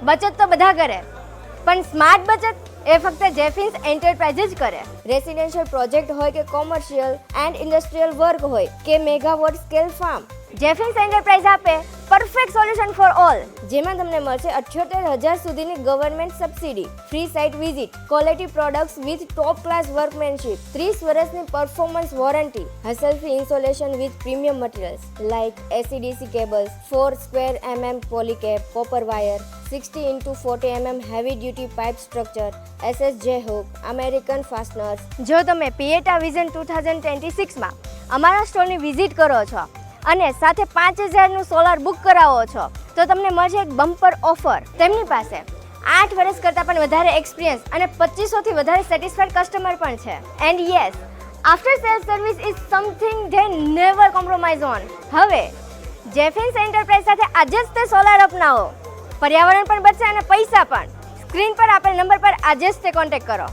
બચત તો બધા કરે, પણ સ્માર્ટ બચત એ ફક્ત જેફિન્સ એન્ટરપ્રાઇઝ જ કરે. રેસિડેન્શિયલ પ્રોજેક્ટ હોય કે કોમર્શિયલ એન્ડ ઇન્ડસ્ટ્રીયલ વર્ક હોય કે megawatt scale farm, Jeffins enterprise આપે પરફેક્ટ સોલ્યુશન ફોર ઓલ, જેમાં તમને મળશે 78,000 સુધીની government subsidy, free site visit, quality products with top class workmanship, 30 વર્ષની performance warranty, hassle free installation with premium materials like AC/DC cables, 4 square mm polycab copper wire, 60 into 40 mm heavy duty pipe structure, SSJ hook, American fasteners. જો તમે પિએટા vision 2026 માં અમારા સ્ટોરની visit કરો છો અને સાથે 5,000નું solar book કરાવો છો તો તમને મળશે એક બમ્પર ઓફર. તેમની પાસે 8 વર્ષ કરતાં પણ વધારે એક્સપિરિયન્સ અને 2500થી વધારે સેટિસ્ફાઈડ કસ્ટમર પણ છે. And yes, after cell service is something they never compromise on. હવે જેફિન્સ એન્ટરપ્રાઇઝ સાથે આજે જ તે સોલાર અપનાવો, પર્યાવરણ પણ બચશે અને પૈસા પણ. સ્ક્રીન પર આપેલ નંબર પર આજે જ તે કોન્ટેક્ટ કરો.